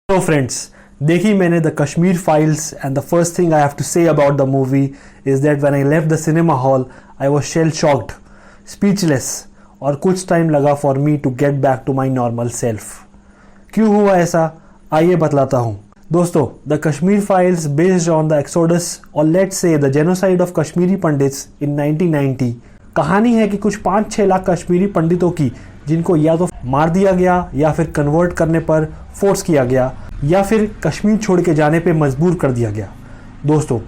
So friends, देखी मैंने the Kashmir Files and the first thing I have to say about the movie is that when I left the cinema hall I was shell shocked, speechless और कुछ time लगा for me to get back to my normal self. क्यों हुआ ऐसा, आइए बतलाता हूँ। दोस्तों, the Kashmir Files based on the exodus और let's say the genocide of Kashmiri Pandits in 1990 कहानी है कि कुछ 5-6 लाख कश्मीरी पंडितों की जिनको या तो मार दिया गया या फिर कन्वर्ट करने पर फोर्स किया गया या फिर कश्मीर छोड़ के जाने पे मजबूर कर दिया गया। दोस्तों,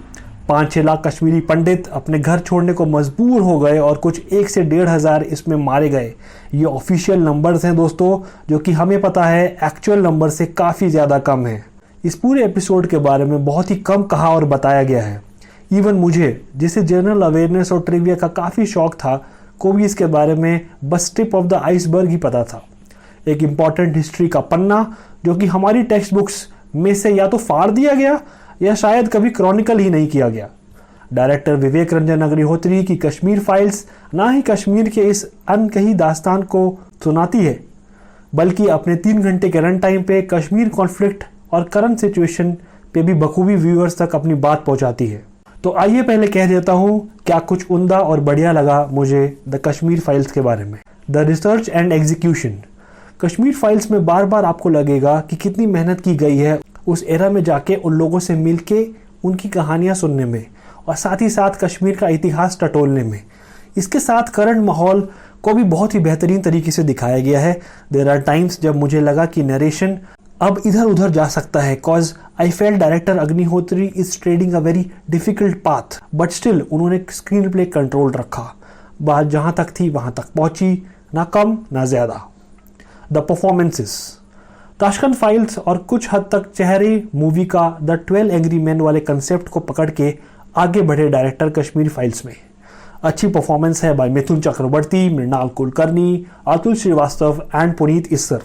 5-6 लाख कश्मीरी पंडित अपने घर छोड़ने को मजबूर हो गए और कुछ 1 से 1,500 इसमें मारे गए। ये ऑफिशियल नंबर्स हैं दोस्तों, जो कि हमें पता है एक्चुअल नंबर से काफ़ी ज़्यादा कम है। इस पूरे एपिसोड के बारे में बहुत ही कम कहा और बताया गया है। इवन मुझे, जिसे जनरल अवेयरनेस और ट्रिविया का काफ़ी शौक था, को भी इसके बारे में बस टिप ऑफ द आइसबर्ग ही पता था। एक इम्पॉर्टेंट हिस्ट्री का पन्ना जो कि हमारी टेक्स्ट बुक्स में से या तो फाड़ दिया गया या शायद कभी क्रॉनिकल ही नहीं किया गया। डायरेक्टर विवेक रंजन अग्निहोत्री की कश्मीर फाइल्स ना ही कश्मीर के इस अनकही दास्तान को सुनाती है, बल्कि अपने 3 घंटे के रन टाइम पे कश्मीर कॉन्फ्लिक्ट और करंट सिचुएशन पे भी बखूबी व्यूअर्स तक अपनी बात पहुंचाती है। तो आइए पहले कह देता हूं क्या कुछ उम्दा और बढ़िया लगा मुझे द कश्मीर फाइल्स के बारे में। The research and execution. Kashmir files में बार बार आपको लगेगा कि कितनी मेहनत की गई है उस एरा में जाके उन लोगों से मिलके उनकी कहानियां सुनने में और साथ ही साथ कश्मीर का इतिहास टटोलने में। इसके साथ करंट माहौल को भी बहुत ही बेहतरीन तरीके से दिखाया गया है। देयर आर टाइम्स जब मुझे लगा कि नरेशन अब इधर उधर जा सकता है, cause I felt director Agnihotri is trading a very difficult path, but still उन्होंने स्क्रीन प्ले कंट्रोल रखा। बात जहां तक थी वहां तक पहुंची, ना कम ना ज्यादा। The performances. ताशकंद फाइल्स और कुछ हद तक चेहरे मूवी का द 12 एंग्री मैन वाले कंसेप्ट को पकड़ के आगे बढ़े डायरेक्टर कश्मीर फाइल्स में। अच्छी परफॉर्मेंस है बाय मिथुन चक्रवर्ती, मृणाल कुलकर्णी, अतुल श्रीवास्तव एंड पुनीत इस्सर।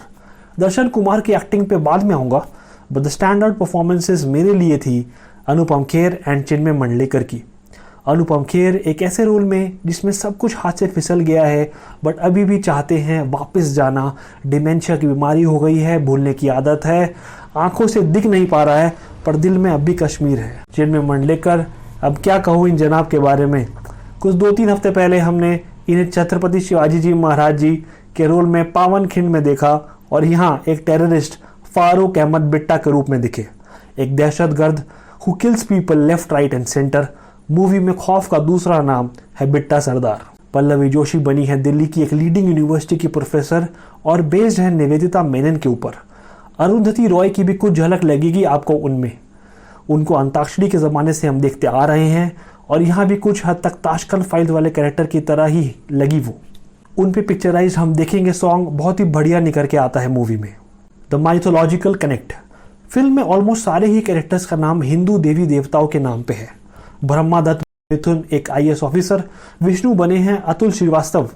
दर्शन कुमार की एक्टिंग पे बाद में आऊंगा, बट द स्टैंडर्ड परफॉर्मेंसेस मेरे लिए थी अनुपम खेर एंड चिन्मय मंडलेकर की। अनुपम खेर एक ऐसे रोल में जिसमें सब कुछ हाथ से फिसल गया है, बट अभी भी चाहते हैं वापस जाना। डिमेंशिया की बीमारी हो गई है, भूलने की आदत है, आंखों से दिख नहीं पा रहा है, पर दिल में अब भी कश्मीर है। चिन्मय मंडलेकर, अब क्या कहूँ इन जनाब के बारे में। कुछ 2-3 हफ्ते पहले हमने इन्हें छत्रपति शिवाजी जी महाराज जी के रोल में पावन खिंड में देखा और यहाँ एक टेररिस्ट फारूक अहमद बिट्टा के रूप में दिखे, एक दहशतगर्द who kills people left right and centre. Movie में खौफ का दूसरा नाम है बिट्टा सरदार। पल्लवी जोशी बनी है दिल्ली की एक लीडिंग यूनिवर्सिटी की प्रोफेसर और बेस्ड है निवेदिता मेनन के ऊपर। अरुंधति रॉय की भी कुछ झलक लगेगी आपको उनमें। उनको अंताक्षरी के ज़माने से हम देखते आ रहे हैं और यहाँ भी कुछ हद तक ताशकंद फाइल्स वाले कैरेक्टर की तरह ही लगी वो। उन पे पिक्चराइज हम देखेंगे सॉन्ग बहुत ही बढ़िया निकल के आता है मूवी में। The mythological connect. फिल्म में ऑलमोस्ट सारे ही कैरेक्टर्स का नाम हिंदू देवी देवताओं के नाम पे है। ब्रह्मादत्त मिथुन एक IAS ऑफिसर, विष्णु बने हैं अतुल श्रीवास्तव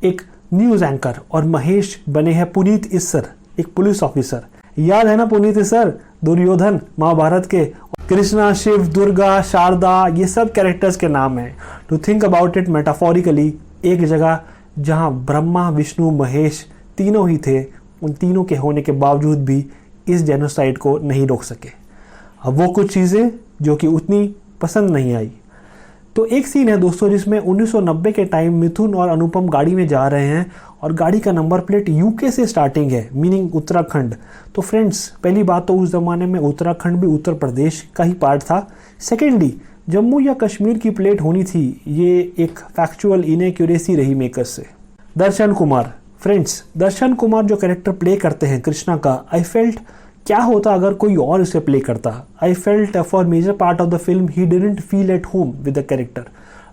एक न्यूज एंकर और महेश बने हैं पुनीत इस्सर एक पुलिस ऑफिसर। याद है ना पुनीत इस्सर, दुर्योधन महाभारत के। कृष्णा, शिव, दुर्गा, शारदा, ये सब कैरेक्टर्स के नाम हैं। To think about it metaphorically, एक जगह जहां ब्रह्मा, विष्णु, महेश तीनों ही थे, उन तीनों के होने के बावजूद भी इस जेनोसाइड को नहीं रोक सके। अब वो कुछ चीज़ें जो कि उतनी पसंद नहीं आई। तो एक सीन है दोस्तों जिसमें 1990 के टाइम मिथुन और अनुपम गाड़ी में जा रहे हैं और गाड़ी का नंबर प्लेट UK से स्टार्टिंग है, मीनिंग उत्तराखंड। तो फ्रेंड्स, पहली बात तो उस ज़माने में उत्तराखंड भी उत्तर प्रदेश का ही पार्ट था। सेकेंडली, जम्मू या कश्मीर की प्लेट होनी थी, ये एक फैक्चुअल इनएक्यूरेसी रही मेकर्स से। दर्शन कुमार। फ्रेंड्स, दर्शन कुमार जो कैरेक्टर प्ले करते हैं कृष्णा का, आई फेल्ट क्या होता अगर कोई और इसे प्ले करता। I felt for major part of the film he didn't feel at home with the character.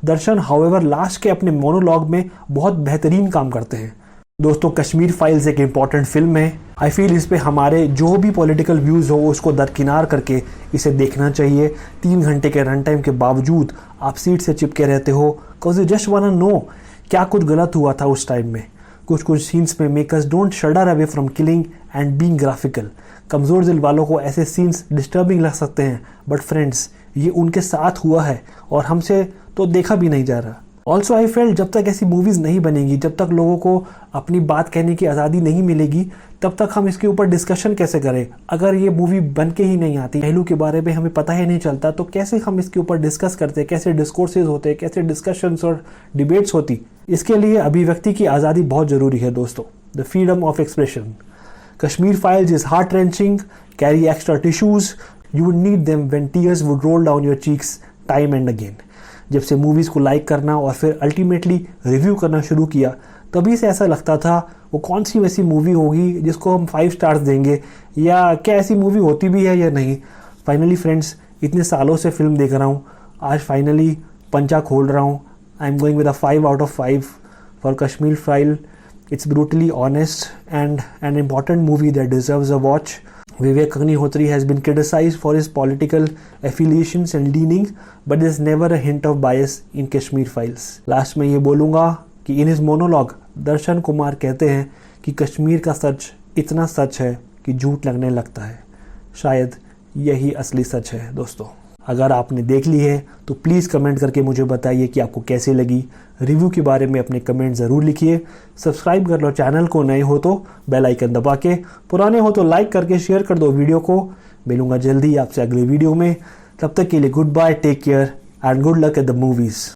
Darshan however last के अपने मोनोलॉग में बहुत बेहतरीन काम करते हैं। दोस्तों, कश्मीर फाइल्स एक इंपॉर्टेंट फिल्म है। आई फील इस पे हमारे जो भी पॉलिटिकल व्यूज़ हो उसको दरकिनार करके इसे देखना चाहिए। 3 घंटे के रन टाइम के बावजूद आप सीट से चिपके रहते हो, because you just want to know क्या कुछ गलत हुआ था उस टाइम में। कुछ सीन्स में makers don't शडर away from killing and being graphical. कमज़ोर दिल वालों को ऐसे सीन्स डिस्टर्बिंग लग सकते हैं, बट फ्रेंड्स, ये उनके साथ हुआ है और हमसे तो देखा भी नहीं जा रहा। ऑल्सो आई फेल्ट जब तक ऐसी मूवीज़ नहीं बनेगी, जब तक लोगों को अपनी बात कहने की आज़ादी नहीं मिलेगी, तब तक हम इसके ऊपर डिस्कशन कैसे करें। अगर ये मूवी बन के ही नहीं आती, पहलू के बारे में हमें पता ही नहीं चलता, तो कैसे हम इसके ऊपर डिस्कस करते, कैसे डिस्कोर्सेज होते, कैसे डिस्कशंस और डिबेट्स होती। इसके लिए अभिव्यक्ति की आज़ादी बहुत ज़रूरी है दोस्तों, the freedom of expression. Kashmir files is heart wrenching, carry extra tissues, you would need them when tears would roll down your cheeks time and again. जब से मूवीज़ को लाइक करना और फिर अल्टीमेटली रिव्यू करना शुरू किया, तभी से ऐसा लगता था वो कौन सी वैसी मूवी होगी जिसको हम 5 स्टार्स देंगे, या क्या ऐसी मूवी होती भी है या नहीं। फाइनली फ्रेंड्स, इतने सालों से फिल्म देख रहा हूँ, आज फाइनली पंचा खोल रहा हूँ। I am going with a 5 out of 5 for Kashmir file. It's brutally honest and an important movie that deserves a watch. Vivek Agnihotri has been criticized for his political affiliations and leaning, but there's never a hint of bias in Kashmir Files. Last में ये बोलूँगा कि in his monologue, दर्शन कुमार कहते हैं कि कश्मीर का सच इतना सच है कि झूठ लगने लगता है। शायद यही असली सच है दोस्तों। अगर आपने देख ली है तो प्लीज़ कमेंट करके मुझे बताइए कि आपको कैसी लगी। रिव्यू के बारे में अपने कमेंट ज़रूर लिखिए। सब्सक्राइब कर लो चैनल को, नए हो तो बेल आइकन दबा के, पुराने हो तो लाइक करके शेयर कर दो वीडियो को। मिलूंगा जल्दी आपसे अगले वीडियो में, तब तक के लिए good bye, take care and good luck at the movies.